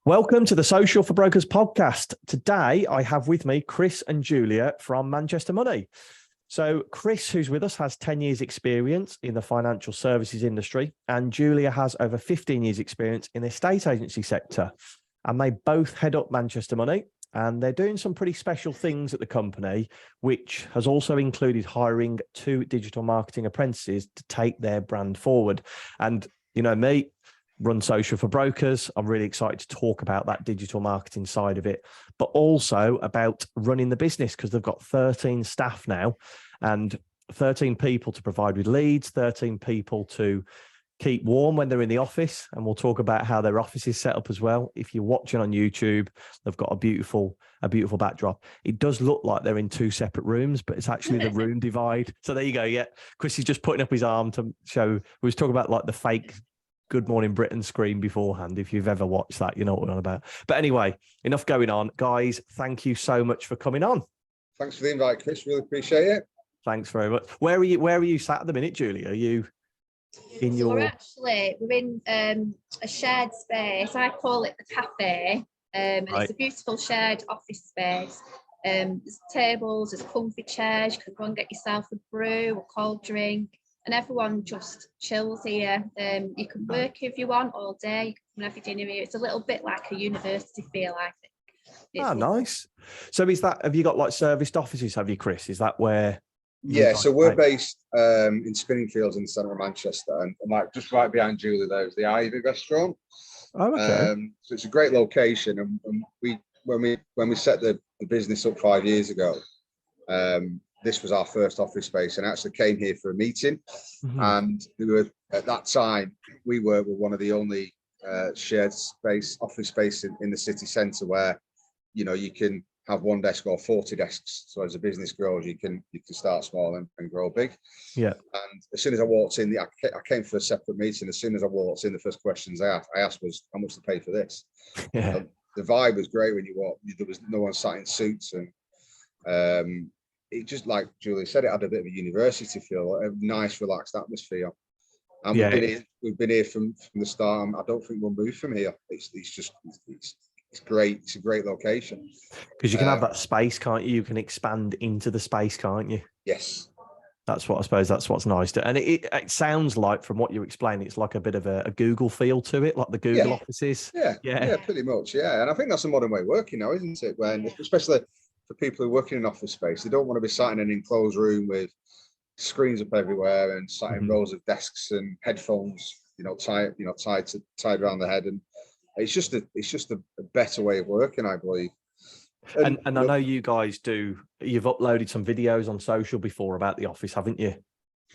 Welcome to the Social for Brokers podcast. Today, I have with me Chris and Julia from Manchester Money. So Chris, who's with us, has 10 years experience in the financial services industry, and Julia has over 15 years experience in the estate agency sector. And they both head up Manchester Money, and they're doing some pretty special things at the company, which has also included hiring 2 digital marketing apprentices to take their brand forward. And you know me, run Social for Brokers. I'm really excited to talk about that digital marketing side of it, but also about running the business, because they've got 13 staff now and 13 people to provide with leads, 13 people to keep warm when they're in the office. And we'll talk about how their office is set up as well. If you're watching on YouTube, they've got a beautiful backdrop. It does look like they're in 2 separate rooms, but it's actually the room divide. So there you go. Yeah. Chris is just putting up his arm to show, we was talking about like the fake Good Morning Britain screen beforehand. If you've ever watched that, you know what we're on about. But anyway, enough going on. Guys, thank you so much for coming on. Thanks for the invite, Chris. Really appreciate it. Thanks very much. Where are you sat at the minute, Julie? Are you in your... We're in a shared space. I call it the cafe. And It's a beautiful shared office space. There's tables, there's comfy chairs. You can go and get yourself a brew, a cold drink. And everyone just chills here. You can work if you want all day. You can come and have your dinner here. It's a little bit like a university feel, I think. Nice. So have you got like serviced offices, have you, Chris? Is that where? Yeah, so we're based in Spinningfields in the centre of Manchester, and like just right behind Julie there's the Ivy restaurant. Oh, okay. So it's a great location, and when we set the business up 5 years ago, this was our first office space, and actually came here for a meeting. Mm-hmm. And we were at that time we were one of the only shared office space in the city centre where you can have 1 desk or 40 desks. So as a business grows, you can start small and grow big. Yeah. And as soon as I walked in, I came for a separate meeting. As soon as I walked in, the first questions I asked was, how much to pay for this? Yeah. The vibe was great when you walked. There was no one sat in suits, and it just, like Julie said, it had a bit of a university feel, a nice, relaxed atmosphere. And we've been here from the start. I don't think we'll move from here. It's great. It's a great location. Because you can have that space, can't you? You can expand into the space, can't you? Yes. That's what's nice. And it sounds like, from what you're explaining, it's like a bit of a Google feel to it, like the Google offices. Yeah, pretty much. Yeah. And I think that's a modern way of working now, isn't it? When, especially for people who work in an office space, they don't want to be sat in an enclosed room with screens up everywhere and sat in rows of desks and headphones, tied around the head. And it's just a better way of working, I believe. And I know you guys you've uploaded some videos on social before about the office, haven't you?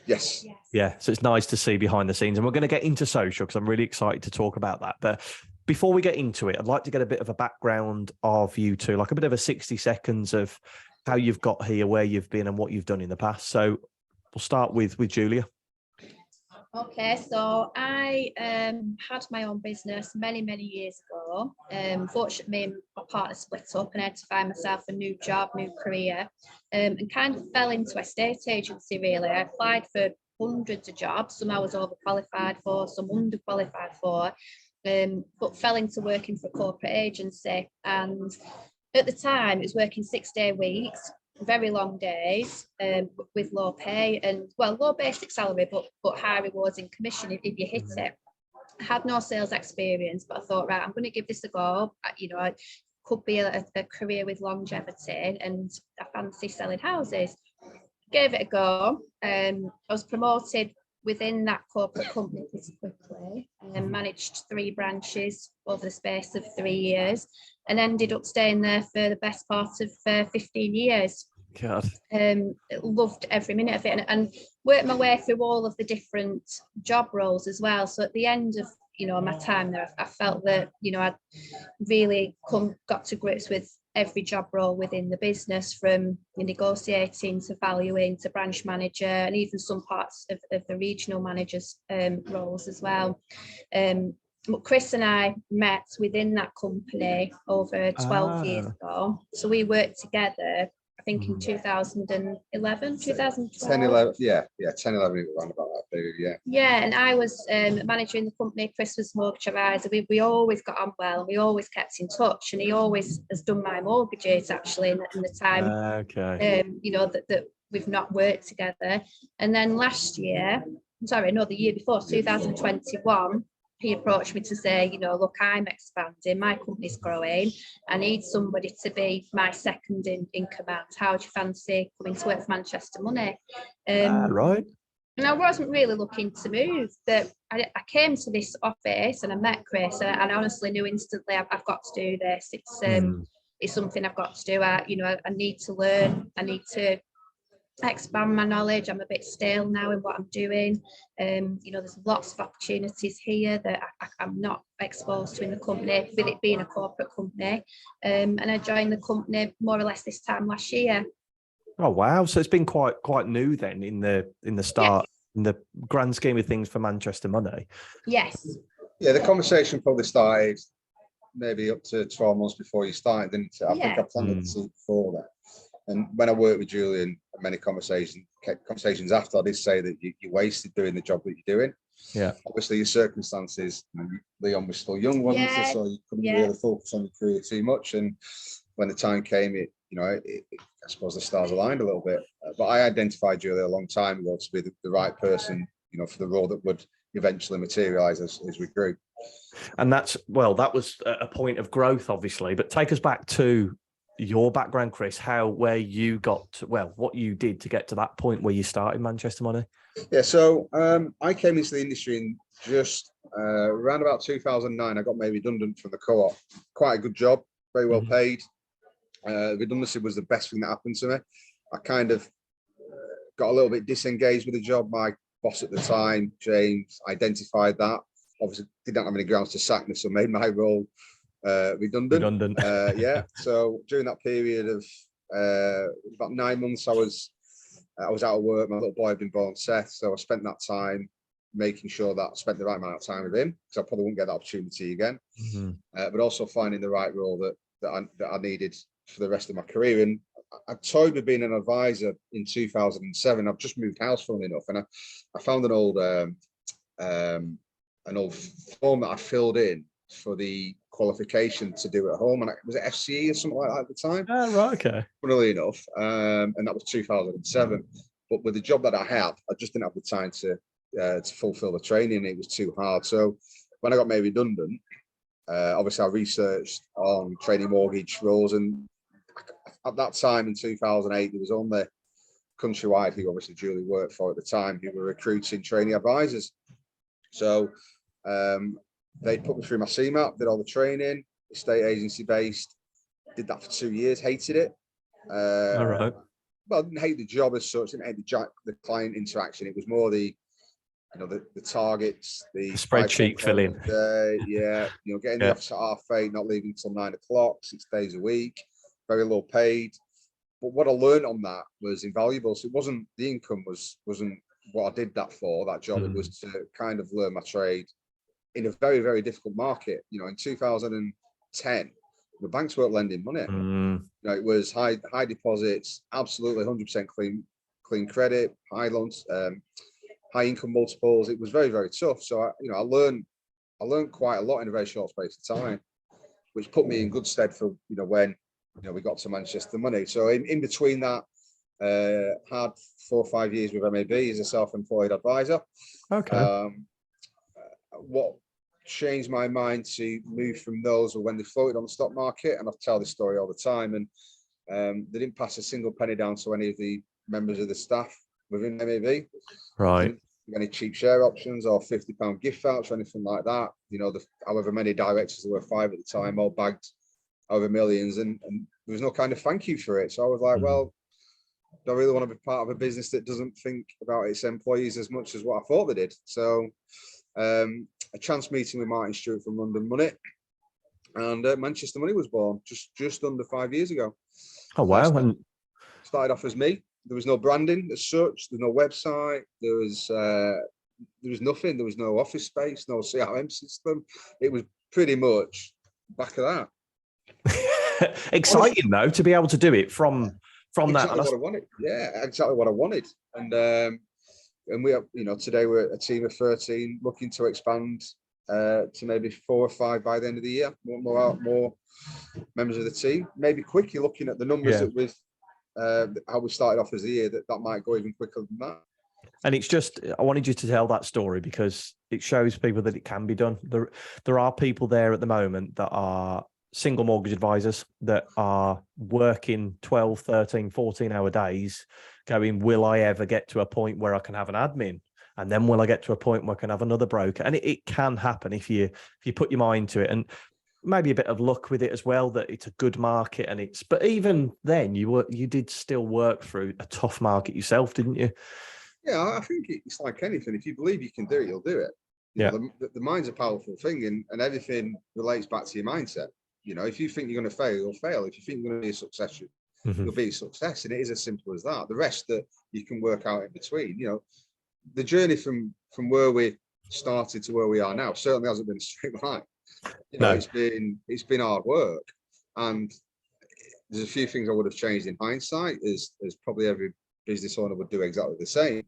Yes. Yeah. So it's nice to see behind the scenes, and we're going to get into social because I'm really excited to talk about that. But before we get into it, I'd like to get a bit of a background of you two, like a bit of a 60 seconds of how you've got here, where you've been and what you've done in the past. So we'll start with Julia. Okay, so I had my own business many years ago. Fortunately, me and my partner split up, and I had to find myself a new job, new career, and kind of fell into estate agency, really. I applied for hundreds of jobs. Some I was overqualified for, some underqualified for, but fell into working for a corporate agency. And at the time, it was working 6-day weeks, very long days, with low pay and low basic salary, but high rewards in commission if you hit it. I had no sales experience, but I thought, right, I'm going to give this a go. It could be a career with longevity, and I fancy selling houses. Gave it a go. I was promoted within that corporate company pretty quickly, and managed 3 branches over the space of 3 years, and ended up staying there for the best part of 15 years. God. Loved every minute of it, and worked my way through all of the different job roles as well. So at the end of my time there, I felt that I'd really got to grips with every job role within the business, from negotiating to valuing to branch manager, and even some parts of the regional managers roles as well. But Chris and I met within that company over 12 years ago. So we worked together I think in 2011, 2012. 10, 11, yeah, 10, 11, around about that period, yeah. Yeah, and I was manager in the company. Chris was mortgage advisor. We always got on well, and we always kept in touch. And he always has done my mortgages actually in the time, you know, that we've not worked together. And then last year, sorry, no, the year before, 2021. He approached me to say, you know, look, I'm expanding, my company's growing. I need somebody to be my second in command. How do you fancy coming to work for Manchester Money? Right. And I wasn't really looking to move, but I came to this office and I met Chris, and I honestly knew instantly I've got to do this. It's something I've got to do. I need to learn. I need to expand my knowledge. I'm a bit stale now in what I'm doing. You know, there's lots of opportunities here that I'm not exposed to in the company, with it being a corporate company. And I joined the company more or less this time last year. Oh wow! So it's been quite new then in the start, in the grand scheme of things for Manchester Money. Yes. Yeah, the conversation probably started maybe up to 12 months before you started, didn't it? I think I planted the seed before that. And when I worked with Julian, many conversations after, I did say that you wasted doing the job that you're doing. Yeah. Obviously, your circumstances, Leon was still young, wasn't he? So you couldn't really focus on your career too much. And when the time came, I suppose the stars aligned a little bit. But I identified Julian a long time ago to be the right person, you know, for the role that would eventually materialise as we grew. And that was a point of growth, obviously. But take us back to your background, Chris, where you got to, what you did to get to that point where you started Manchester Money. Yeah, so I came into the industry in just around about 2009. I got made redundant from the co-op. Quite a good job, very well paid. Redundancy was the best thing that happened to me. I kind of got a little bit disengaged with the job. My boss at the time, James, identified that. Obviously, didn't have any grounds to sack me, so made my role redundant. Yeah. So during that period of about 9 months, I was out of work. My little boy had been born, Seth. So I spent that time making sure that I spent the right amount of time with him, because I probably wouldn't get that opportunity again. But also finding the right role that I needed for the rest of my career. And I toyed with being an advisor in 2007. I've just moved house, funnily enough, and I found an old form that I filled in for the qualification to do at home, and was it FCE or something like that at the time? Oh, right, okay. Funnily enough, and that was 2007. But with the job that I had, I just didn't have the time to fulfill the training. It was too hard. So when I got made redundant, obviously I researched on trading mortgage roles, and at that time in 2008, there was only Countrywide, who obviously Julie worked for at the time, who were recruiting trainee advisors. So they put me through my CMAP, did all the training, estate agency based, did that for 2 years, hated it. All right. Well, I didn't hate the job as such, didn't hate the client interaction. It was more the targets, the spreadsheet filling. Getting the office at 8:30, not leaving until 9 o'clock, 6 days a week, very low paid. But what I learned on that was invaluable. So it wasn't, the income wasn't what I did that for, that job. It was to kind of learn my trade in a very, very difficult market. You know, in 2010, the banks weren't lending money. It was high deposits, absolutely 100% clean credit, high loans, high income multiples. It was very, very tough. So I learned quite a lot in a very short space of time, which put me in good stead for when we got to Manchester Money. So in between that, had 4 or 5 years with MAB as a self-employed advisor. Okay. What changed my mind to move from those were when they floated on the stock market, and I tell this story all the time, and they didn't pass a single penny down to any of the members of the staff within MAB. Right. Any cheap share options or £50 gift voucher or anything like that. However many directors, there were 5 at the time, all bagged over millions, and there was no kind of thank you for it. So I was like, well, do I really want to be part of a business that doesn't think about its employees as much as what I thought they did? So a chance meeting with Martin Stewart from London Money, and Manchester Money was born just under 5 years ago. Oh wow! And started off as me. There was no branding as such. There's no website. There was nothing. There was no office space, no CRM system. It was pretty much back of that. Exciting though, to be able to do it from from that. Exactly what I wanted. Yeah, exactly what I wanted. And we have, today we're a team of 13, looking to expand to maybe 4 or 5 by the end of the year. More members of the team. Maybe quick. You're looking at the numbers that with how we started off as the year. That might go even quicker than that. And it's just, I wanted you to tell that story because it shows people that it can be done. There are people there at the moment that are single mortgage advisors that are working 12, 13, 14-hour days going, will I ever get to a point where I can have an admin? And then will I get to a point where I can have another broker? And it can happen if you put your mind to it, and maybe a bit of luck with it as well, that it's a good market. And but even then you did still work through a tough market yourself, didn't you? Yeah, I think it's like anything. If you believe you can do it, you'll do it. The mind's a powerful thing, and everything relates back to your mindset. If you think you're going to fail, you'll fail. If you think you're going to be a success, you'll be a success. And it is as simple as that. The rest that you can work out in between. The journey from where we started to where we are now certainly hasn't been a straight line. No. It's been hard work, and there's a few things I would have changed in hindsight, as probably every business owner would do exactly the same.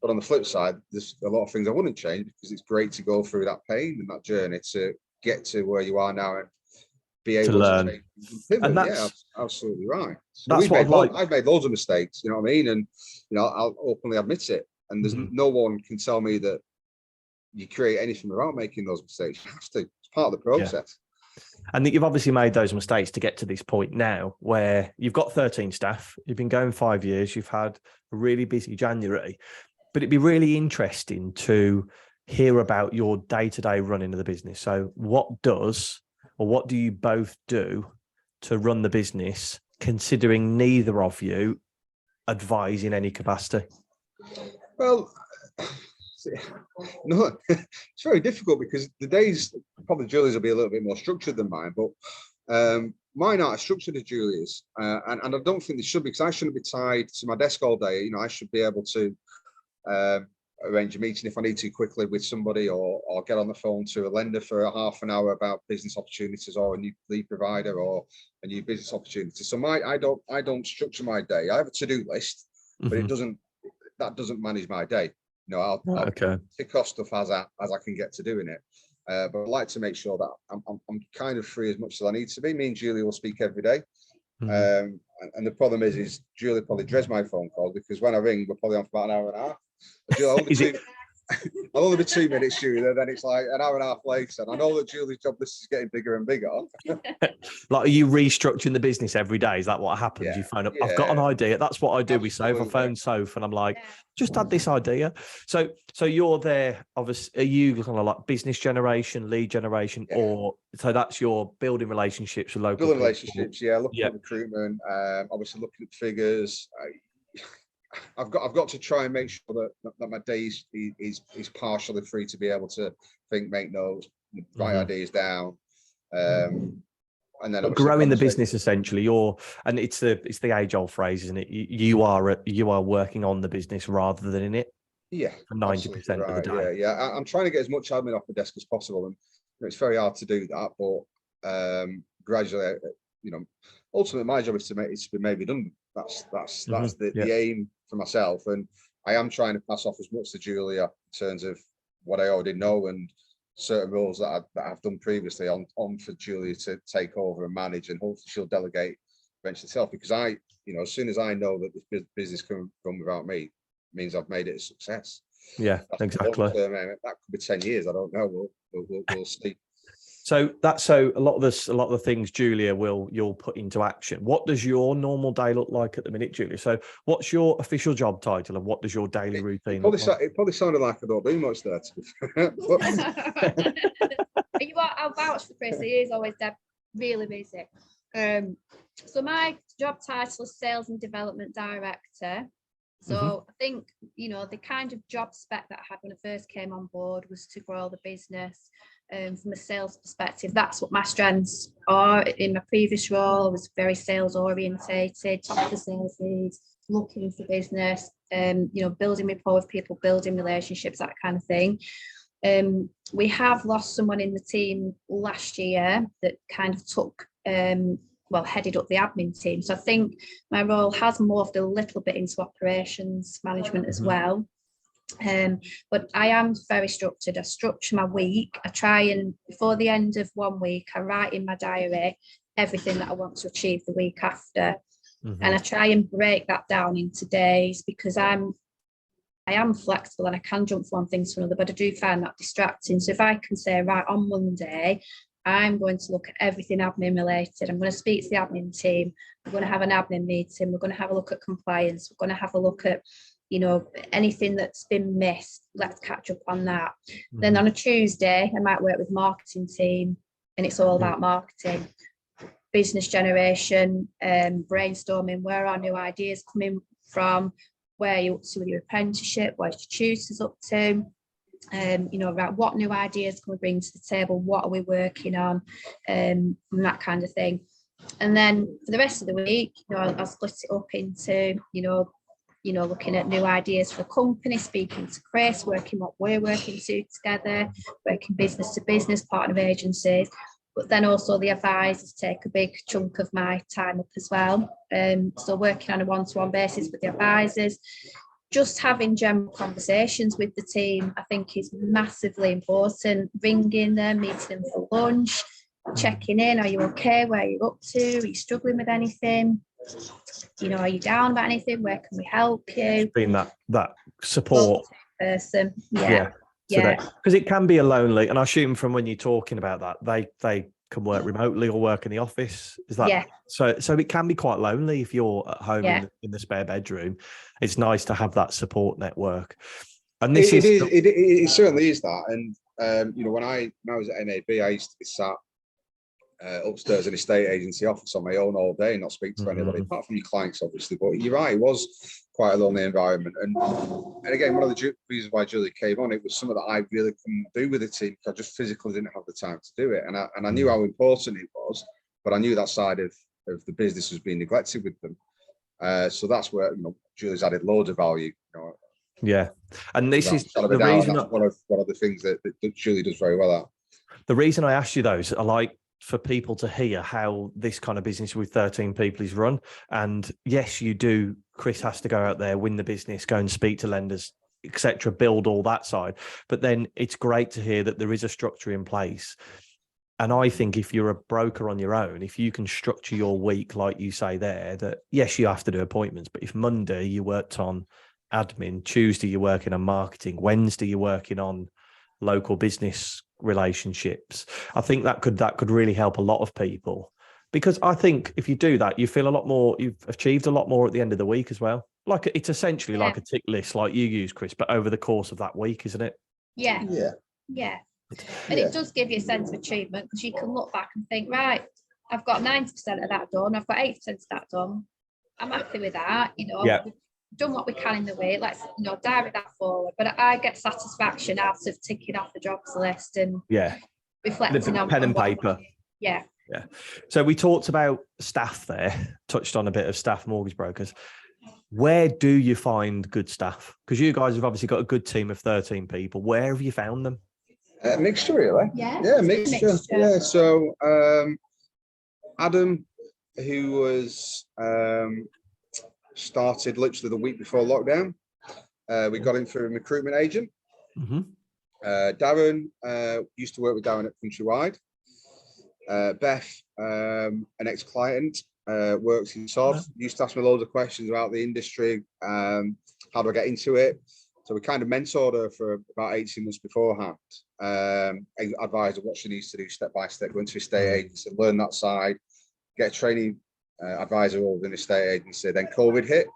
But on the flip side, there's a lot of things I wouldn't change, because it's great to go through that pain and that journey to get to where you are now and be able to learn. change and pivot. And that's absolutely right. So that's what I've made loads of mistakes, you know what I mean? And I'll openly admit it. And there's no one can tell me that you create anything without making those mistakes. You have to. It's part of the process. And that you've obviously made those mistakes to get to this point now where you've got 13 staff, you've been going 5 years, you've had a really busy January, but it'd be really interesting to hear about your day-to-day running of the business. So what do you both do to run the business, considering neither of you advise in any capacity? Well, no, it's very difficult, because the days, probably Julie's will be a little bit more structured than mine, but mine aren't as structured as Julie's, and I don't think they should be, because I shouldn't be tied to my desk all day. I should be able to arrange a meeting if I need to quickly with somebody, or get on the phone to a lender for a half an hour about business opportunities, or a new lead provider, or a new business opportunity. So I don't structure my day. I have a to-do list, but that doesn't manage my day. I'll tick off stuff as I can get to doing it. But I like to make sure that I'm kind of free as much as I need to be. Me and Julie will speak every day. And the problem is Julie probably dreads my phone calls, because when I ring, we're probably on for about an hour and a half. I'll only be 2 minutes, Julie, then it's like an hour and a half later. And I know that Julie's job list is getting bigger and bigger. Like, are you restructuring the business every day? Is that what happens? Yeah, you phone up, I've got an idea. That's what I do with Soph. I phone Soph and I'm like, just had this idea. So you're there, obviously, are you kind of like business generation, lead generation, or so that's your building relationships with local building people? relationships, looking at recruitment, obviously looking at figures. I've got to try and make sure that my day is partially free to be able to think, make notes, write ideas down, and then growing the business essentially. And it's the age-old phrase, isn't it? You are working on the business rather than in it. Yeah, 90% of the day. Yeah. I'm trying to get as much admin off the desk as possible, and it's very hard to do that. But gradually, ultimately, my job is to be made redundant. That's the aim for myself, and I am trying to pass off as much to Julia in terms of what I already know, and certain roles that I've done previously on for Julia to take over and manage, and hopefully she'll delegate eventually herself, because as soon as I know that this business can run without me, it means I've made it a success. Yeah, exactly. That could be 10 years. I don't know. We'll see. So a lot of the things, Julia, you'll put into action. What does your normal day look like at the minute, Julia? So what's your official job title, and what does your daily routine look like? It probably sounded like I don't do much there, to be fair. I'll vouch for Chris. He is always really busy. So my job title is Sales and Development Director. So I think, the kind of job spec that I had when I first came on board was to grow the business. From a sales perspective, that's what my strengths are. In my previous role, I was very sales orientated, top of the sales leads, looking for business, building rapport with people, building relationships, that kind of thing. We have lost someone in the team last year that kind of took headed up the admin team. So I think my role has morphed a little bit into operations management as well. But I am very structured. I structure my week. I try and before the end of one week, I write in my diary everything that I want to achieve the week after. And I try and break that down into days, because I am flexible and I can jump from one thing to another, but I do find that distracting. So if I can say, right, on Monday, I'm going to look at everything admin related. I'm going to speak to the admin team. We're going to have an admin meeting. We're going to have a look at compliance. We're going to have a look at, anything that's been missed. Let's catch up on that. Then on a Tuesday, I might work with marketing team, and it's all about marketing, business generation, brainstorming, where are new ideas coming from, where you're up to with your apprenticeship, where's your tutors up to, about what new ideas can we bring to the table, what are we working on, and that kind of thing. And then for the rest of the week, I'll split it up into, looking at new ideas for the company, speaking to Chris, working what we're working to together, working business to business, partner agencies. But then also the advisors take a big chunk of my time up as well. So working on a one-to-one basis with the advisors, just having general conversations with the team, I think is massively important. Ringing them, meeting them for lunch, checking in. Are you okay? Where are you up to? Are you struggling with anything? Are you down about anything? Where can we help you? Being that support person. Yeah. Because it can be a lonely, and I assume from when you're talking about that, they can work remotely or work in the office. Is that so it can be quite lonely if you're at home in the spare bedroom. It's nice to have that support network. And this it certainly is that. And when I was at NAB, I used to be sat upstairs in a estate agency office on my own all day and not speak to anybody apart from your clients, obviously. But you're right, it was quite a lonely environment. And again, one of the reasons why Julie came on, it was something that I really couldn't do with the team because I just physically didn't have the time to do it. And I knew how important it was, but I knew that side of the business was being neglected with them. So that's where Julie's added loads of value. Yeah, and this is the reason. That's one of the things that Julie does very well at. The reason I asked you those, I like for people to hear how this kind of business with 13 people is run. And yes, you do. Chris has to go out there, win the business, go and speak to lenders, etc., build all that side. But then it's great to hear that there is a structure in place. And I think if you're a broker on your own, if you can structure your week, like you say there, that yes, you have to do appointments, but if Monday you worked on admin, Tuesday you're working on marketing, Wednesday you're working on local business relationships, I think that could really help a lot of people, because I think if you do that, you feel a lot more, you've achieved a lot more at the end of the week as well. Like it's essentially like a tick list like you use, Chris, but over the course of that week, isn't it? Yeah. And it does give you a sense of achievement, because you can look back and think, right, I've got 90% of that done, I've got 80% of that done, I'm happy with that, we've done what we can in the week, let's diary that forward. But I get satisfaction out of ticking off the jobs list and reflecting on pen and paper. Yeah. So we talked about staff there, touched on a bit of staff, mortgage brokers. Where do you find good staff? Because you guys have obviously got a good team of 13 people. Where have you found them? Mixture, really. Yeah, mixture. Yeah. So Adam, who was started literally the week before lockdown, we got him through a recruitment agent. Darren used to work with Darren at Countrywide. Beth, an ex-client, works in SOD, used to ask me loads of questions about the industry, how do I get into it. So we kind of mentored her for about 18 months beforehand, advised her what she needs to do step by step, go into estate agency, learn that side, get a training advisor role within estate agency. Then COVID hit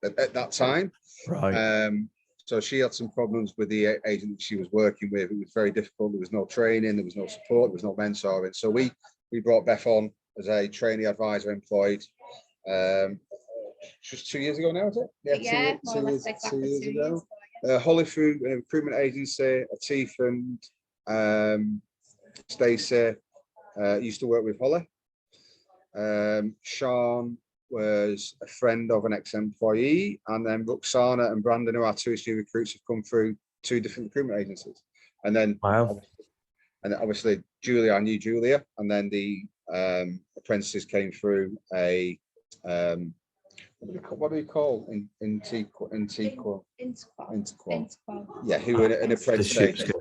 at that time. Right. So she had some problems with the agent that she was working with. It was very difficult. There was no training, there was no support, there was no mentoring. So we brought Beth on as a trainee advisor employed just 2 years ago now, is it? Yeah, two years ago. Holly through a recruitment agency, Atif and Stacey used to work with Holly. Sean was a friend of an ex-employee, and then Roxana and Brandon, who are two new recruits, have come through 2 different recruitment agencies. And then obviously Julia, I knew Julia, and then the apprentices came through a what do you call Integral? Yeah, who an apprentice.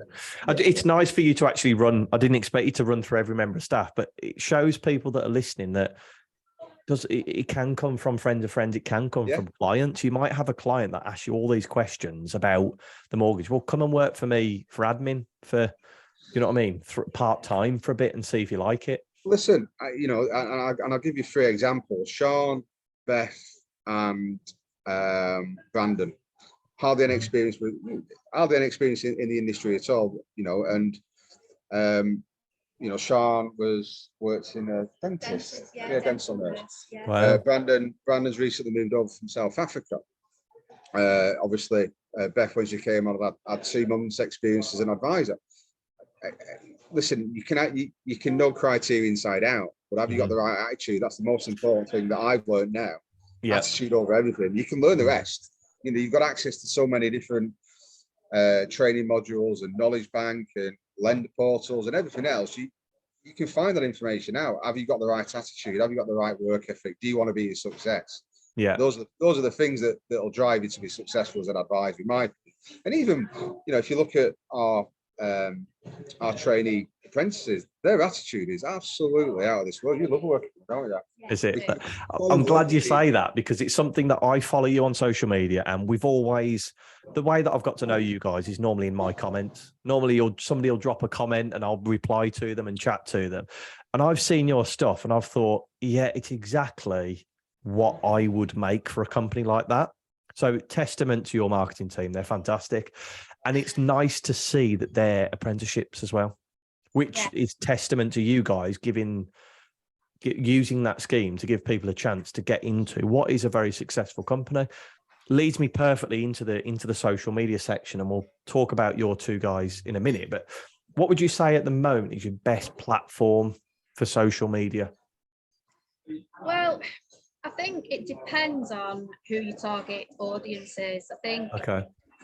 It's nice for you to actually run. I didn't expect you to run through every member of staff, but it shows people that are listening that it can come from friends of friends. It can come from clients. You might have a client that asks you all these questions about the mortgage. Well, come and work for me for admin for, you know what I mean, part time for a bit and see if you like it. Listen, and I'll give you 3 examples: Sean, Beth, and Brandon. Hardly any experience in the industry at all, and Sean works in a dentist, dental nurse. Wow. Brandon's recently moved over from South Africa. Obviously, Beth, when she came on, had 2 months' experience as an advisor. Listen, you can know criteria inside out, but have you got the right attitude? That's the most important thing that I've learned now. Yeah. Attitude over everything. You can learn the rest. You've got access to so many different training modules and knowledge bank and lender portals and everything else. You can find that information out. Have you got the right attitude? Have you got the right work ethic? Do you want to be a success? Yeah. Those are the things that'll drive you to be successful as an advisor, in my opinion. And even, if you look at our trainee apprentices, their attitude is absolutely out of this world. You love working with them, don't you? Is it? I'm glad you say that, because it's something that I follow you on social media, and we've always, the way that I've got to know you guys is normally in my comments. Normally somebody will drop a comment and I'll reply to them and chat to them. And I've seen your stuff and I've thought, yeah, it's exactly what I would make for a company like that. So testament to your marketing team. They're fantastic. And it's nice to see that they're apprenticeships as well, which is testament to you guys using that scheme to give people a chance to get into what is a very successful company. Leads me perfectly into the social media section, and we'll talk about your 2 guys in a minute. But what would you say at the moment is your best platform for social media? Well, I think it depends on who your target audience is. I think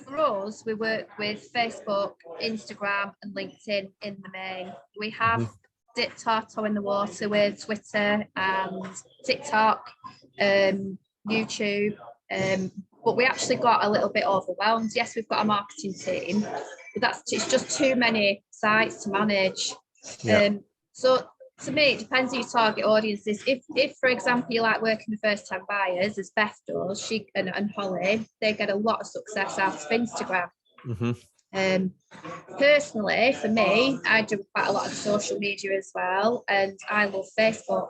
for us, we work with Facebook, Instagram, and LinkedIn in the main. We have dipped our toe in the water with Twitter and TikTok, YouTube, but we actually got a little bit overwhelmed. Yes, we've got a marketing team, but it's just too many sites to manage. So to me, it depends on your target audiences. If for example, you like working with first-time buyers, as Beth does, she and Holly, they get a lot of success out of Instagram. Personally, for me, I do quite a lot of social media as well, and I love Facebook.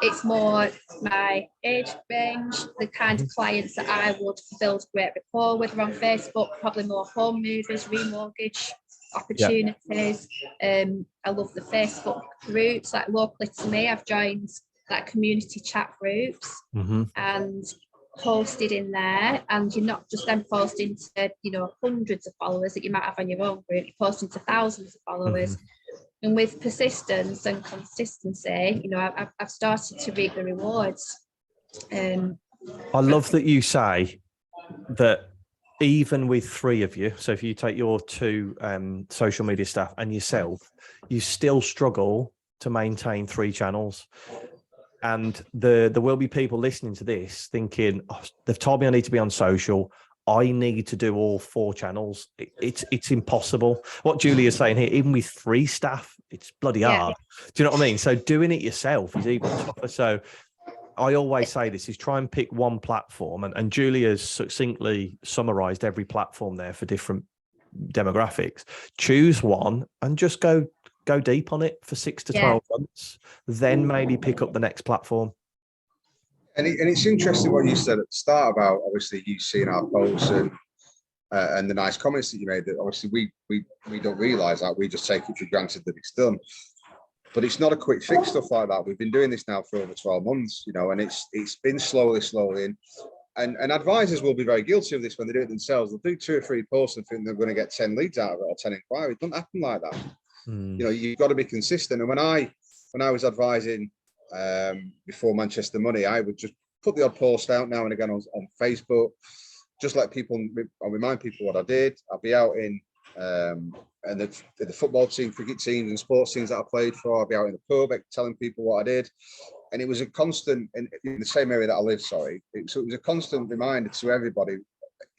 It's more my age range, the kind of clients that I would build great rapport with are on Facebook, probably more home movers, remortgage opportunities. I love the Facebook groups, like locally to me, I've joined like community chat groups and posted in there, and you're not just then posting to hundreds of followers that you might have on your own group, you're posting to thousands of followers. And with persistence and consistency, I've started to reap the rewards. I love that you say that even with 3 of you, so if you take your 2 social media staff and yourself, you still struggle to maintain 3 channels. And there will be people listening to this thinking, they've told me I need to be on social. I need to do all 4 channels. It's impossible. What Julie is saying here, even with 3 staff, it's bloody hard. Do you know what I mean? So doing it yourself is even tougher. So I always say this is try and pick one platform, and Julie has succinctly summarized every platform there for different demographics. Choose one and just go deep on it for 6 to 12 months, then maybe pick up the next platform. And it's interesting what you said at the start about obviously you seeing our posts and the nice comments that you made, that obviously we don't realize that, we just take it for granted that it's done. But it's not a quick fix, stuff like that. We've been doing this now for over 12 months, and it's been slowly and advisors will be very guilty of this when they do it themselves. They'll do 2 or 3 posts and think they're going to get 10 leads out of it or 10 inquiries. It doesn't happen like that. You've got to be consistent. And when I was advising before Manchester Money, I would just put the odd post out now and again on Facebook, just let people, I'll remind people what I did. I'll be out in And the football team, cricket teams, and sports teams that I played for, I'd be out in the pub telling people what I did. And it was a constant, in the same area that I live, sorry. So it was a constant reminder to everybody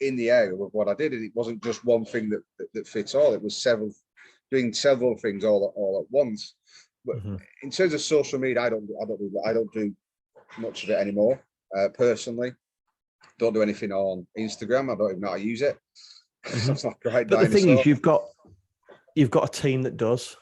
in the area of what I did. And it wasn't just one thing that fits all. It was doing several things all at once. But in terms of social media, I don't do much of it anymore. Personally, don't do anything on Instagram. I don't even know how to use it. That's not great. But the thing is, you've got a team that does.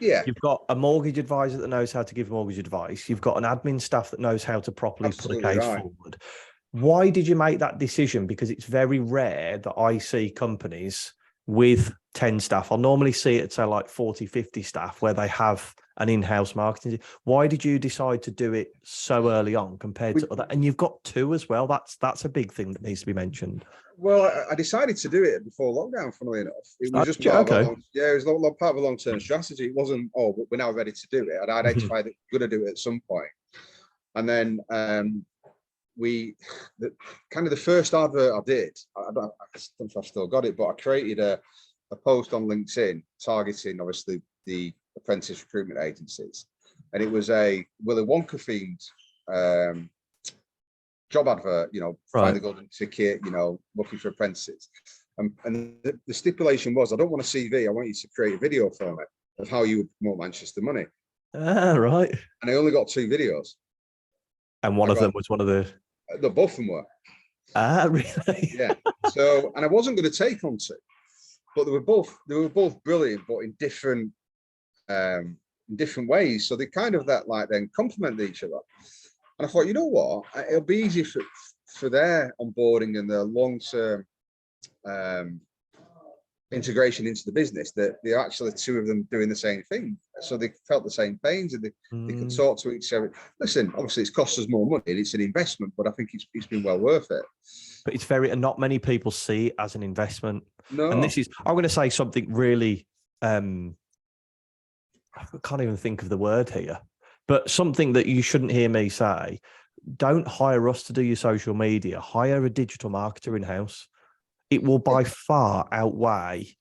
Yeah. You've got a mortgage advisor that knows how to give mortgage advice. You've got an admin staff that knows how to properly put a case forward. Why did you make that decision? Because it's very rare that I see companies with 10 staff. I'll normally see it, say, like 40, 50 staff where they have an in-house marketing. Why did you decide to do it so early on compared to other? And you've got 2 as well. That's a big thing that needs to be mentioned. Well, I decided to do it before lockdown, funnily enough. It was just part of it was part of a long-term strategy. It wasn't, but we're now ready to do it. I'd identified that we're going to do it at some point. And then the first advert I did, I don't know if I've still got it, but I created a post on LinkedIn targeting, obviously, the apprentice recruitment agencies. And it was a Willy Wonka themed job advert, find the golden ticket, looking for apprentices. And the stipulation was, I don't want a CV. I want you to create a video for me of how you would promote Manchester Money. Right. And I only got 2 videos. And one of them was one of the... both of them were. Really? Yeah. So, and I wasn't going to take on 2, but they were both brilliant, but in different ways. So they kind of then complement each other. And I thought, you know what, it'll be easy for their onboarding and their long-term integration into the business that they're actually 2 of them doing the same thing. So they felt the same pains and they could talk to each other. Listen, obviously it's cost us more money and it's an investment, but I think it's been well worth it. But it's and not many people see it as an investment. No. And I'm going to say something really, I can't even think of the word here, but something that you shouldn't hear me say. Don't hire us to do your social media. Hire a digital marketer in-house. It will by far outweigh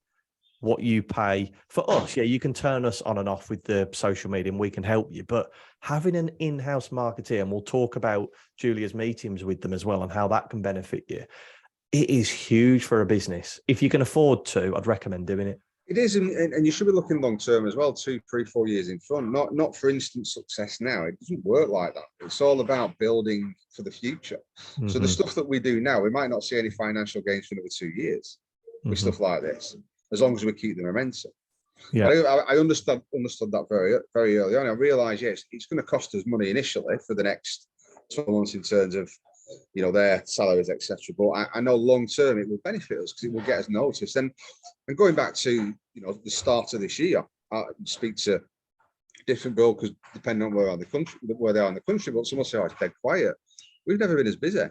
what you pay for us. Yeah, you can turn us on and off with the social media and we can help you. But having an in-house marketer, and we'll talk about Julia's meetings with them as well and how that can benefit you, it is huge for a business. If you can afford to, I'd recommend doing it. It is, and you should be looking long term as well, 2, 3, 4 years in front. Not for instant success now. It doesn't work like that. It's all about building for the future. So the stuff that we do now, we might not see any financial gains for another 2 years with stuff like this, as long as we keep the momentum. Yeah, I understood that very, very early on. I realised, yes, it's going to cost us money initially for the next 12 months in terms of their salaries, etc. But I know long term it will benefit us because it will get us noticed. And going back to the start of this year, I speak to different brokers depending on where they are in the country. But some will say, "Oh, it's dead quiet." We've never been as busy.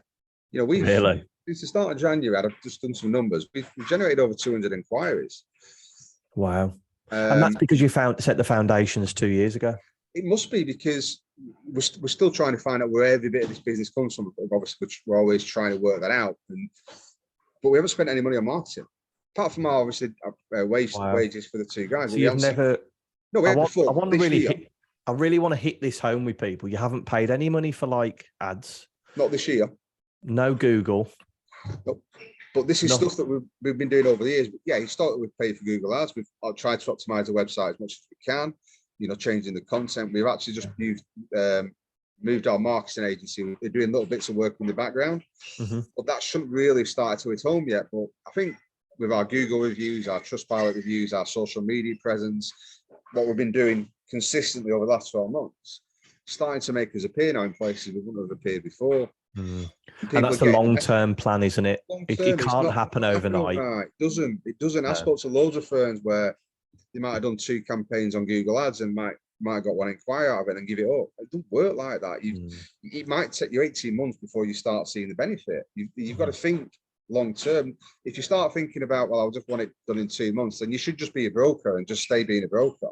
Really, since the start of January, I've just done some numbers. We've generated over 200 inquiries. Wow! And that's because you set the foundations 2 years ago. It must be because we're still trying to find out where every bit of this business comes from. Obviously, we're always trying to work that out. But we haven't spent any money on marketing, apart from our obviously wages for the 2 guys. So you've never. No, we had before. I really want to hit this home with people. You haven't paid any money for ads. Not this year. No Google. Nope. But this is stuff that we've been doing over the years. But yeah, you started with pay for Google ads. We've tried to optimize the website as much as we can. Changing the content. We've actually just moved our marketing agency. We're doing little bits of work in the background, but that shouldn't really start to hit home yet. But I think with our Google reviews, our Trustpilot reviews, our social media presence, what we've been doing consistently over the last 12 months, starting to make us appear now in places we wouldn't have appeared before. And that's the long-term plan, isn't it? It can't happen overnight. It doesn't. I spoke to loads of firms where they might have done 2 campaigns on Google ads and might have got 1 inquiry out of it and give it up. It doesn't work like that. It might take you 18 months before you start seeing the benefit. You've got to think long term. If you start thinking about, well, I just want it done in 2 months, then you should just be a broker and just stay being a broker.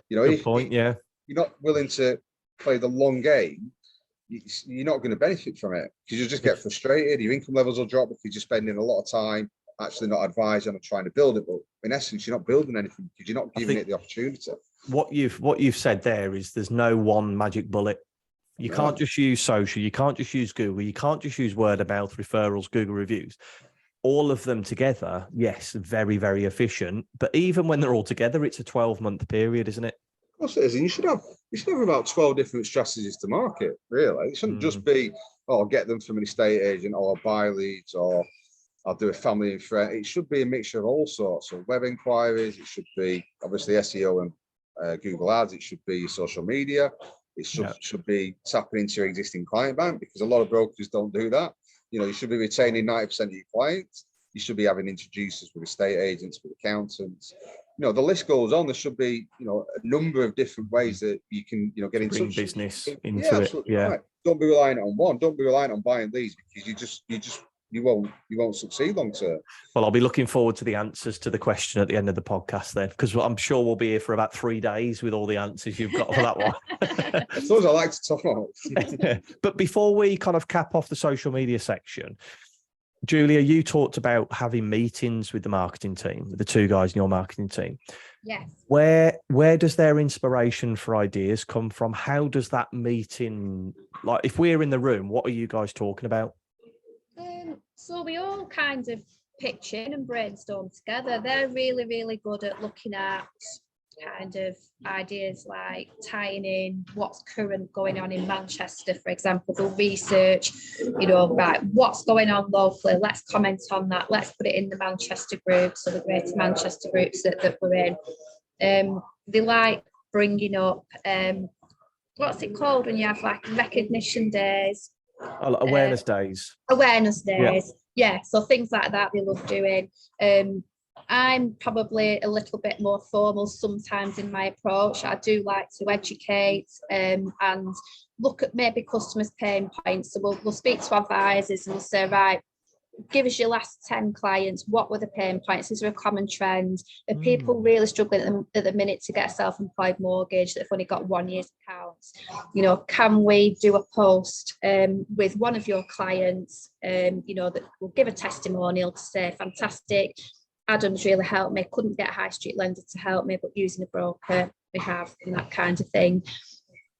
Good point. Yeah, you're not willing to play the long game, you're not going to benefit from it because you'll just get frustrated. Your income levels will drop because you're spending a lot of time actually not advising on trying to build it. But in essence, you're not building anything because you're not giving it the opportunity. What you've said there is there's no one magic bullet. You can't just use social. You can't just use Google. You can't just use word of mouth, referrals, Google reviews. All of them together, yes, very, very efficient. But even when they're all together, it's a 12-month period, isn't it? Of course it is. And you should have about 12 different strategies to market, really. It shouldn't just be, I'll get them from an estate agent, or I'll buy leads, or I'll do a family and friend. It should be a mixture of all sorts of web inquiries. It should be obviously SEO and Google Ads. It should be social media. It should be tapping into your existing client bank, because a lot of brokers don't do that. You know, you should be retaining 90% of your clients. You should be having introducers with estate agents, with accountants. You know, the list goes on. There should be, you know, a number of different ways that you can, you know, get into business into it. Yeah. Right. Don't be reliant on one. Don't be reliant on buying leads, because you won't succeed long term. Well, I'll be looking forward to the answers to the question at the end of the podcast then, because I'm sure we'll be here for about 3 days with all the answers you've got for that one. I suppose I like to talk. But before we kind of cap off the social media section, Julia, you talked about having meetings with the marketing team, with the 2 guys in your marketing team. Yes. Where does their inspiration for ideas come from? How does that meeting, like if we're in the room, what are you guys talking about? So we all kind of pitch in and brainstorm together. They're really, really good at looking at kind of ideas like tying in what's current going on in Manchester, for example. They'll research, you know, right, what's going on locally, let's comment on that, let's put it in the Manchester groups, or the Greater Manchester groups that we're in. They like bringing up, what's it called when you have like recognition days? Awareness days. Awareness days. Yeah, so things like that they love doing. I'm probably a little bit more formal sometimes in my approach. I do like to educate and look at maybe customers' pain points. So we'll speak to advisors and we'll say, right, give us your last 10 clients. What were the pain points? Is there a common trend? Are people really struggling at the minute to get a self-employed mortgage that have only got 1 year's accounts? You know, can we do a post with one of your clients, you know, that will give a testimonial to say, fantastic, Adam's really helped me, couldn't get a high street lender to help me, but using a broker we have, and that kind of thing.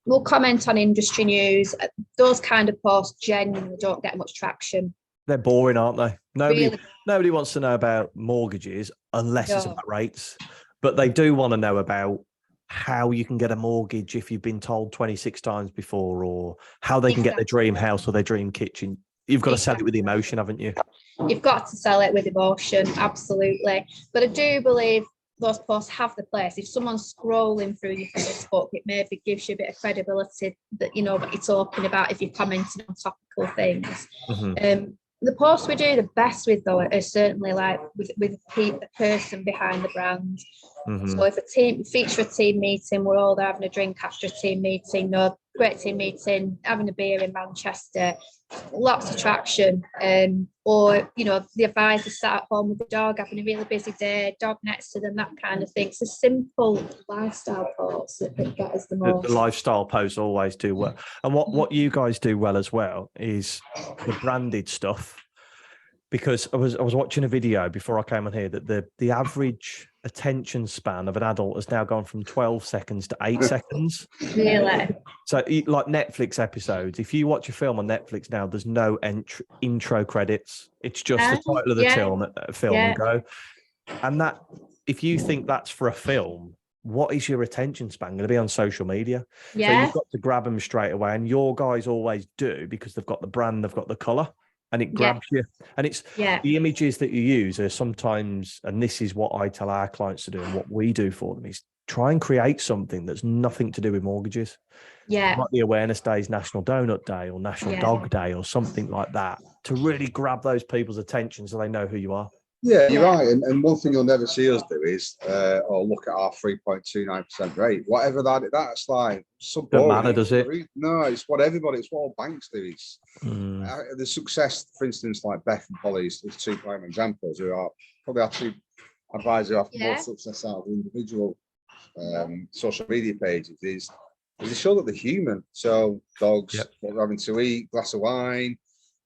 We'll comment on industry news. Those kind of posts genuinely don't get much traction. They're boring, aren't they? Nobody wants to know about mortgages unless it's about rates, but they do want to know about how you can get a mortgage if you've been told 26 times before, or how they can get their dream house or their dream kitchen. You've got to sell it with emotion, haven't you? You've got to sell it with emotion, absolutely. But I do believe those posts have the place. If someone's scrolling through your Facebook, it maybe gives you a bit of credibility that you know what you're talking about if you're commenting on topical things. The posts we do the best with, though, are certainly like with the person behind the brand. So if feature a team meeting, we're all there having a drink after a team meeting, great team meeting, having a beer in Manchester, lots of traction. Or, you know, the advisor sat at home with the dog, having a really busy day, dog next to them, that kind of thing. It's a simple lifestyle post that get us the most. The lifestyle posts always do well. And what you guys do well as well is the branded stuff. Because I was watching a video before I came on here that the average attention span of an adult has now gone from 12 seconds to 8 seconds. Really? So like Netflix episodes, if you watch a film on Netflix now, there's no intro credits. It's just the title of the film and go. And that, if you think that's for a film, what is your attention span going to be on social media? So you've got to grab them straight away. And your guys always do, because they've got the brand, they've got the colour. And it grabs you. And it's the images that you use are sometimes, and this is what I tell our clients to do and what we do for them, is try and create something that's nothing to do with mortgages. Like the Awareness Days, National Donut Day or National Dog Day or something like that, to really grab those people's attention so they know who you are. Yeah, you're right. And one thing you'll never see us do is, or look at our 3.29% rate, whatever that's like. So doesn't matter, does it? No, it's what all banks do. It's the success, for instance, like Beth and Holly's, there's 2 prime examples who are probably our 2 advisors who have more success out of individual social media pages is they show that they're human. So dogs, what they're having to eat, glass of wine,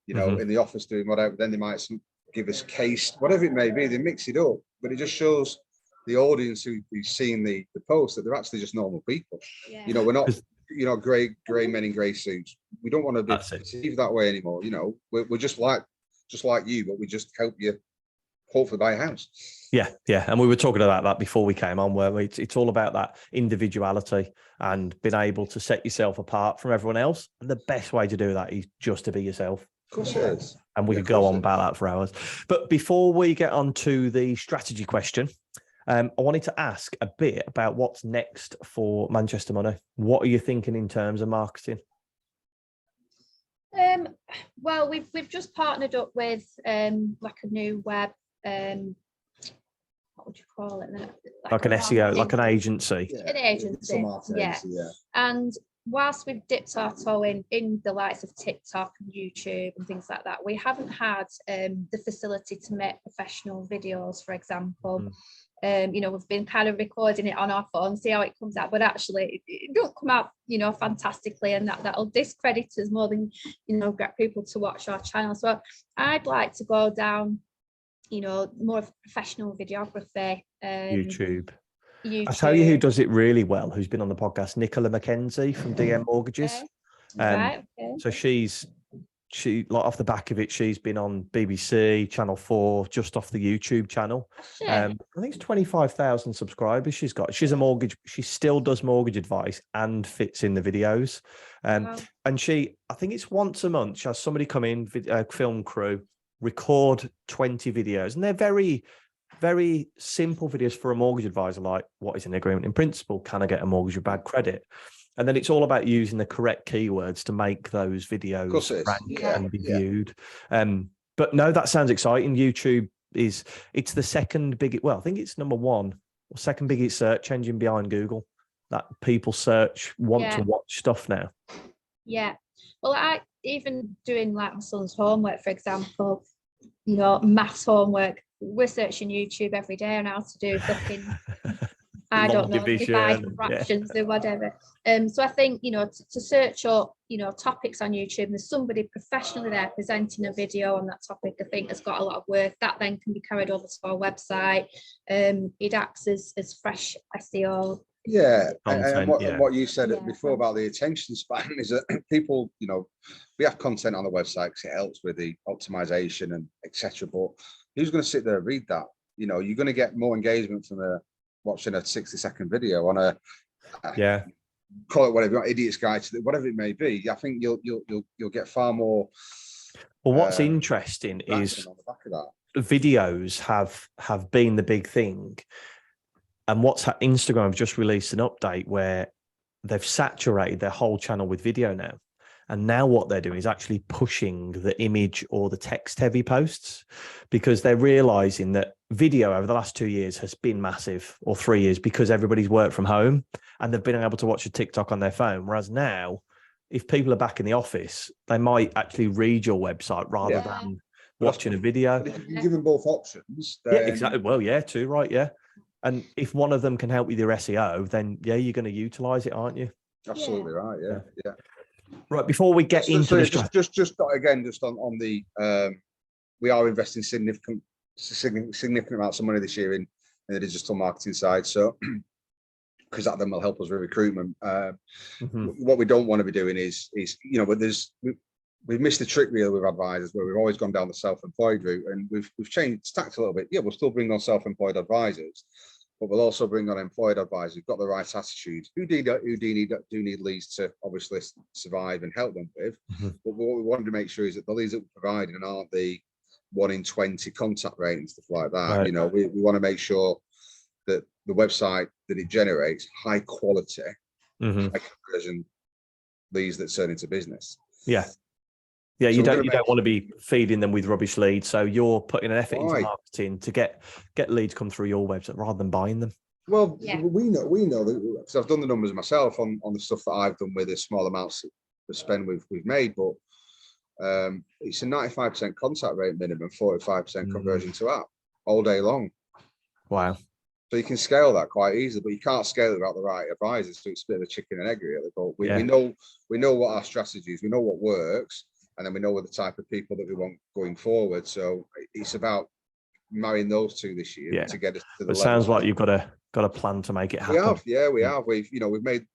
you know, in the office doing whatever, then they might give us case, whatever it may be, they mix it up, but it just shows the audience who's seen the post that they're actually just normal people. Yeah. You know, we're not, you know, grey men in grey suits. We don't want to be perceived that way anymore. You know, we're just like you, but we just help you hopefully buy a house. Yeah, yeah. And we were talking about that before we came on, where it's all about that individuality and being able to set yourself apart from everyone else. And the best way to do that is just to be yourself. Of course it is. And we could go on about that for hours. But before we get on to the strategy question, I wanted to ask a bit about what's next for Manchester Money. What are you thinking in terms of marketing? Well, we've just partnered up with like a new web, what would you call it? Like an SEO, like an agency. Yeah. An agency, yeah. And whilst we've dipped our toe in the likes of TikTok and YouTube and things like that, we haven't had the facility to make professional videos, for example. You know, we've been kind of recording it on our phone, see how it comes out, but actually it don't come out, you know, fantastically, and that'll discredit us more than, you know, get people to watch our channel. So I'd like to go down, you know, more of professional videography. YouTube. I tell you who does it really well, who's been on the podcast, Nicola McKenzie from DM Mortgages. Okay. So she like off the back of it, she's been on BBC, Channel 4, just off the YouTube channel. I think it's 25,000 subscribers she's got. She's a mortgage, she still does mortgage advice and fits in the videos. And I think it's once a month, she has somebody come in, film crew, record 20 videos, and they're very, very simple videos for a mortgage advisor, like what is an agreement in principle? Can I get a mortgage with bad credit? And then it's all about using the correct keywords to make those videos rank and be viewed. But no, that sounds exciting. YouTube it's the second biggest, well, I think it's number one or second biggest search engine behind Google that people want to watch stuff now. Yeah. Well, I even doing like my son's homework, for example, you know, maths homework, we're searching YouTube every day on how to do fucking I don't know, divide fractions or whatever. So I think, you know, to search up, you know, topics on YouTube, and there's somebody professionally there presenting a video on that topic, I think has got a lot of work. That then can be carried over to our website. It acts as fresh SEO. Yeah, and what you said before about the attention span is that people, you know, we have content on the website because it helps with the optimization and etc. But who's going to sit there and read that? You know, you're going to get more engagement from watching a 60-second video on a call it whatever, idiot's guide to whatever it may be. I think you'll get far more. Well, what's interesting is on the back of that, videos have been the big thing. And Instagram have just released an update where they've saturated their whole channel with video now. And now what they're doing is actually pushing the image or the text heavy posts, because they're realizing that video over the last 2 years has been massive, or 3 years, because everybody's worked from home and they've been able to watch a TikTok on their phone. Whereas now, if people are back in the office, they might actually read your website rather than watching a video. But if you give them both options, then... Yeah, exactly. Well, yeah, too, right, yeah. And if one of them can help with your SEO, then you're going to utilize it, aren't you? Absolutely right. Yeah. Right. Before we get into this, just on the, we are investing significant amounts of money this year in the digital marketing side. So, because that then will help us with recruitment. What we don't want to be doing is you know, but we've missed the trick really with advisors, where we've always gone down the self-employed route, and we've stacked a little bit. Yeah, we'll still bring on self-employed advisors, but we'll also bring on employed advisors who've got the right attitude, who do need leads to obviously survive and help them with. But what we wanted to make sure is that the leads that we're providing aren't the 1 in 20 contact rate and stuff like that. Right. You know, we want to make sure that the website that it generates high quality, high conversion leads that turn into business. Yeah. Yeah, you don't want to be feeding them with rubbish leads. So you're putting an effort into marketing to get leads come through your website rather than buying them. Well, we know that, because I've done the numbers myself on the stuff that I've done with the small amounts of spend we've made, but it's a 95% contact rate minimum, 45% conversion to app all day long. Wow. So you can scale that quite easily, but you can't scale it without the right advisors. So it's a bit of a chicken and egg really. But we know what our strategy is. We know what works. and then we know the type of people that we want going forward. So it's about marrying those two this year to get us to the It sounds like you've got a plan to make it happen. We have. We've made,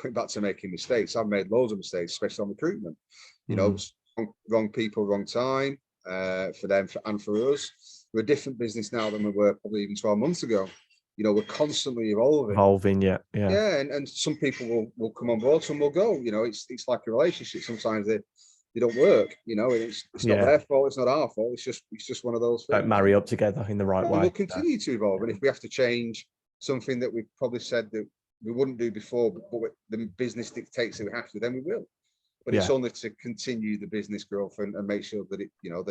going back to making mistakes. I've made loads of mistakes, especially on recruitment. Wrong people, wrong time for them and for us. We're a different business now than we were probably even 12 months ago. We're constantly evolving. Yeah. And some people will come on board, some will go. It's like a relationship. Sometimes they don't work. It's not their fault. It's not our fault. It's just one of those things. Don't marry up together in the right way. We'll continue to evolve, and if we have to change something that we probably said that we wouldn't do before, but the business dictates that we have to, then we will. But it's only to continue the business growth and make sure that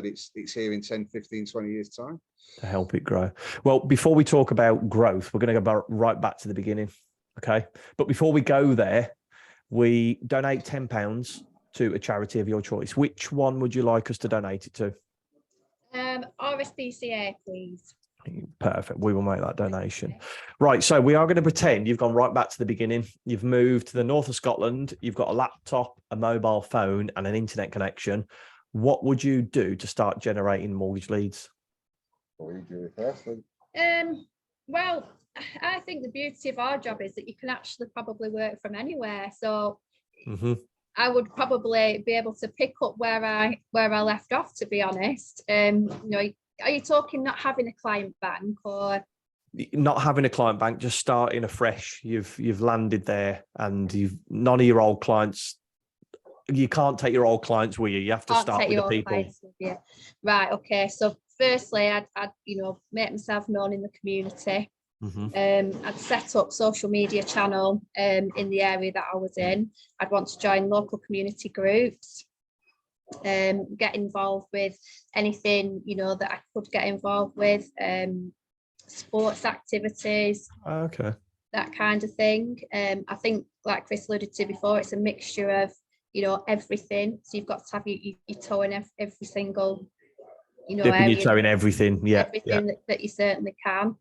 it's here in 10, 15, 20 years time. To help it grow. Well, before we talk about growth, we're going to go right back to the beginning. Okay. But before we go there, we donate £10 to a charity of your choice. Which one would you like us to donate it to? RSPCA, please. Perfect. We will make that donation. Right. So we are going to pretend you've gone right back to the beginning. You've moved to the north of Scotland. You've got a laptop, a mobile phone, and an internet connection. What would you do to start generating mortgage leads? What would you do first? Well, I think the beauty of our job is that you can actually probably work from anywhere. So I would probably be able to pick up where I left off, to be honest. Are you talking not having a client bank, or not having a client bank, just starting afresh? You've landed there, and none of your old clients. You can't take your old clients with you. You have to start with the people. Right. Okay. So firstly, I'd make myself known in the community. I'd set up social media channel in the area that I was in. I'd want to join local community groups. Get involved with anything that I could get involved with, sports activities, that kind of thing. I think, like Chris alluded to before, it's a mixture of everything. So you've got to have your toe in every single dipping your toe in everything, everything that you certainly can.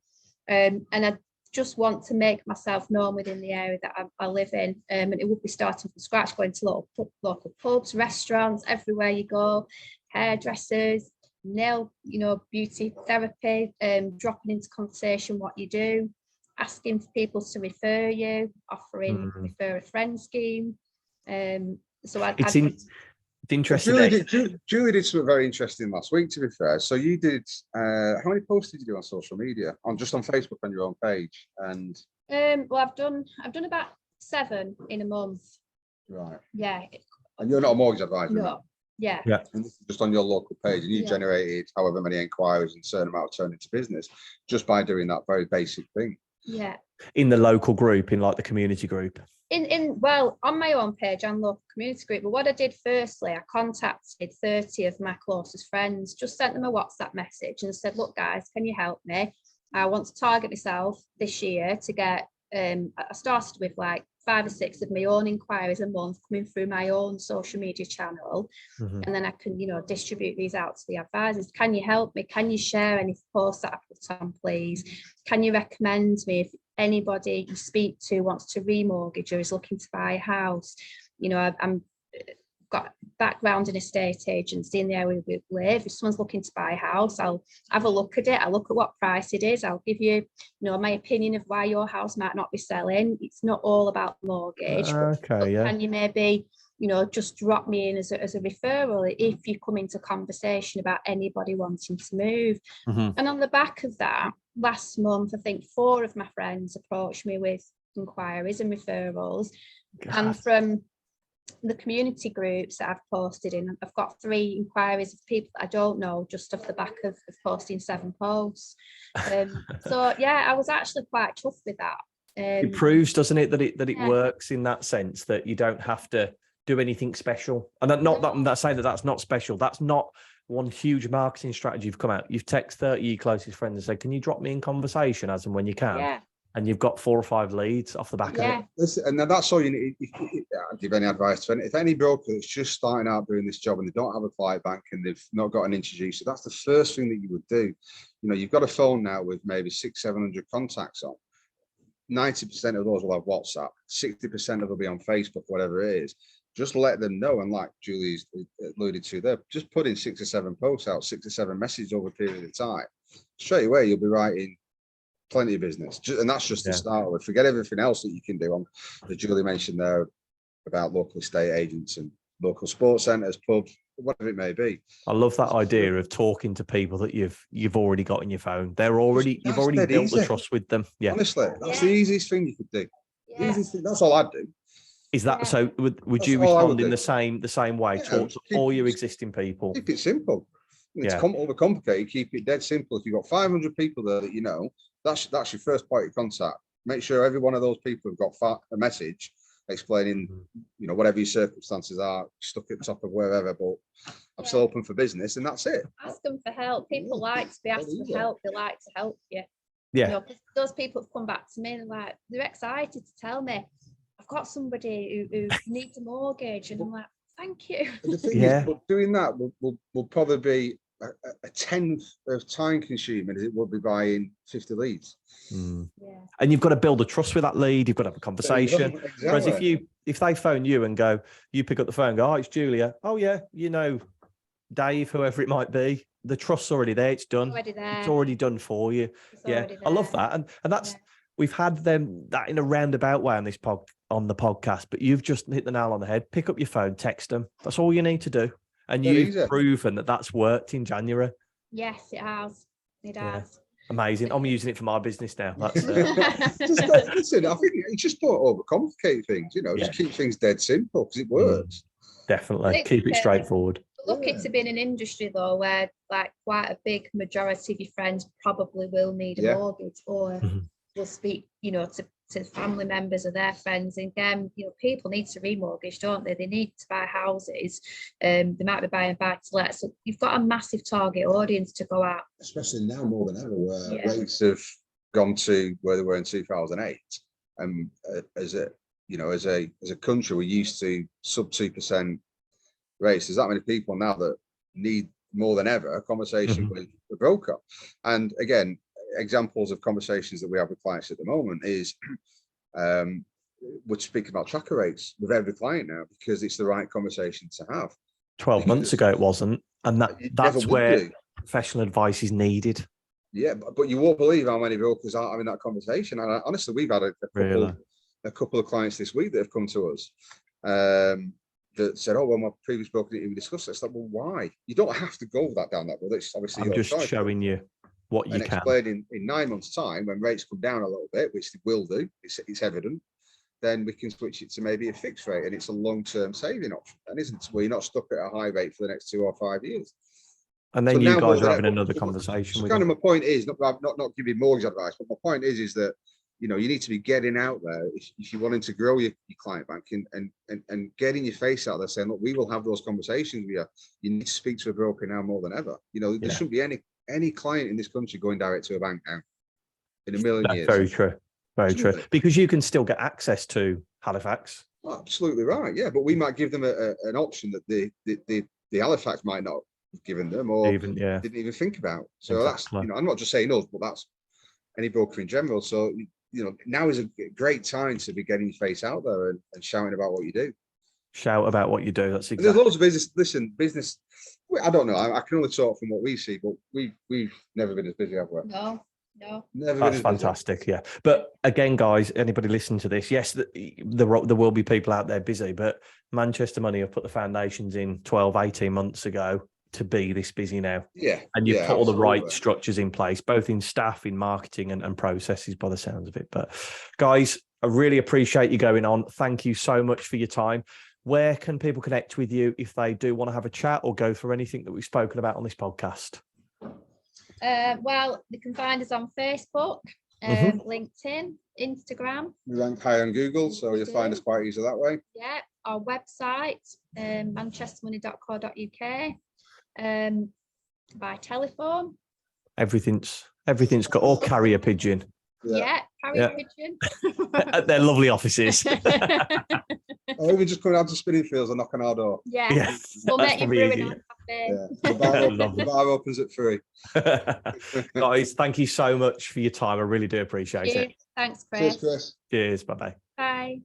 And I just want to make myself known within the area that I live in, and it would be starting from scratch, going to local pubs, restaurants, everywhere you go, hairdressers, nail, beauty therapy, dropping into conversation what you do, asking for people to refer you, offering refer a friend scheme. So it's interesting. Julie did something very interesting last week, to be fair. So you did, how many posts did you do on social media? Just on Facebook on your own page? And well, I've done about 7 in a month. Right. Yeah. And you're not a mortgage advisor? No. Yeah. And this is just on your local page, and you generated however many inquiries and a certain amount turned into business just by doing that very basic thing. Yeah. In the local group, in like the community group. Well, on my own page and local community group. But what I did firstly, I contacted 30 of my closest friends, just sent them a WhatsApp message and said, look, guys, can you help me? I want to target myself this year to get, I started with like 5 or 6 of my own inquiries a month coming through my own social media channel. And then I can, distribute these out to the advisors. Can you help me? Can you share any posts that I put on, please? Can you recommend me if anybody you speak to wants to remortgage or is looking to buy a house? I'm got background in estate agency in the area we live. If someone's looking to buy a house, I'll have a look at it. I'll look at what price it is. I'll give you, my opinion of why your house might not be selling. It's not all about mortgage. But can you maybe, just drop me in as a referral if you come into conversation about anybody wanting to move. And on the back of that, last month, I think 4 of my friends approached me with inquiries and referrals. And from the community groups that I've posted in, I've got 3 inquiries of people that I don't know just off the back of posting 7 posts. So yeah, I was actually quite chuffed with that. It proves, doesn't it, that it works in that sense, that you don't have to do anything special. And that saying that's not special. That's not one huge marketing strategy you've come out. You've texted 30 of your closest friends and said, can you drop me in conversation as and when you can? Yeah. And you've got 4 or 5 leads off the back of it. Listen, and that's all you need. I'll give any advice to any broker that's just starting out doing this job and they don't have a client bank and they've not got an introducer. That's the first thing that you would do. You've got a phone now with maybe 600-700 contacts on. 90% of those will have WhatsApp. 60% of them will be on Facebook, whatever it is. just let them know. And like Julie's alluded to there, just put in 6 or 7 posts out, 6 or 7 messages over a period of time. Straight away, you'll be writing plenty of business. And that's just the start of it. Forget everything else that you can do on, as Julie mentioned there, about local estate agents and local sports centres, pubs, whatever it may be. I love that idea of talking to people that you've already got in your phone. You've already built the trust with them. Yeah. Honestly, that's the easiest thing you could do. Yeah. That's all I'd do. Is that so? Would you respond in the same way? Talk to all your existing people. Keep it simple. It's overcomplicated. Keep it dead simple. If you've got 500 people there that you know, that's your first point of contact. Make sure every one of those people have got a message explaining, whatever your circumstances are, stuck at the top of wherever, but I'm still open for business, and that's it. Ask them for help. People like to be asked for help. They like to help you. Yeah. Those people have come back to me and they're excited to tell me, I've got somebody who needs a mortgage, and I'm like, thank you. And the thing is, but doing that will probably be a tenth of time consuming as it would be buying 50 leads. Yeah. And you've got to build a trust with that lead. You've got to have a conversation. Exactly. Whereas if they phone you and you pick up the phone and go, oh, it's Julia. Oh yeah, Dave, whoever it might be. The trust's already there. It's done. It's already done for you. I love that. And that's we've had that in a roundabout way on the podcast, but you've just hit the nail on the head. Pick up your phone, text them. That's all you need to do. And you've proven that that's worked in January. Yes, it has. It has. Amazing. I'm using it for my business now. That's listen, I think you just don't overcomplicate things, just keep things dead simple because it works. Definitely. Keep it straightforward. Lucky to be in an industry though where like quite a big majority of your friends probably will need a mortgage or will speak, to family members of their friends. And again, people need to remortgage, don't they? They need to buy houses. They might be buying buy-to-let. So you've got a massive target audience to go at. Especially now more than ever, where rates have gone to where they were in 2008. And as a country, we're used to sub 2% rates. There's that many people now that need more than ever a conversation with a broker. And again, examples of conversations that we have with clients at the moment is we're speaking about tracker rates with every client now because it's the right conversation to have. 12 months ago it wasn't, and that's where professional advice is needed. Yeah, but you won't believe how many brokers are having that conversation. And honestly, we've had a couple of clients this week that have come to us that said, oh, well, my previous broker didn't even discuss this. Like, well, why? You don't have to go down that road. It's obviously I'm just showing you what you can. Explain in 9 months' time when rates come down a little bit, which they will do, it's evident, then we can switch it to maybe a fixed rate and it's a long-term saving option. And isn't where you're not stuck at a high rate for the next 2 or 5 years. And then you guys are having another conversation. Kind of my point is, not giving mortgage advice, but my point is that you need to be getting out there if you're wanting to grow your client bank and getting your face out there saying, look, we will have those conversations with you. You need to speak to a broker now more than ever. There shouldn't be any client in this country going direct to a bank now in a million years. Very true. Very true. Because you can still get access to Halifax. Absolutely right. Yeah, but we might give them an option that the Halifax might not have given them or didn't even think about. So that's I'm not just saying us, but that's any broker in general. So now is a great time to be getting your face out there and shouting about what you do. Shout about what you do. That's exactly. And there's loads of business. Listen, business. I don't know. I can only talk from what we see, but we've never been as busy, have we? No. Never. That's fantastic. Yeah, but again, guys, anybody listening to this, yes, there will be people out there busy, but Manchester Money have put the foundations in 12, 18 months ago to be this busy now. Yeah. And you've put all the right structures in place, both in staff, in marketing and processes by the sounds of it. But guys, I really appreciate you going on. Thank you so much for your time. Where can people connect with you if they do want to have a chat or go through anything that we've spoken about on this podcast? Well, they can find us on Facebook, LinkedIn, Instagram. We rank high on Google, so you'll find us quite easily that way. Yeah, our website, manchestermoney.co.uk. By telephone. Everything's got all carrier pigeon. Yeah, carrier pigeon. At their lovely offices. Or even just coming out to Spinningfields and knocking our door. Yeah. We'll make you brew in our cafe. Yeah. The bar opens at 3. Guys, thank you so much for your time. I really do appreciate it. Thanks, Chris. Cheers, Chris. Cheers. Bye-bye. Bye.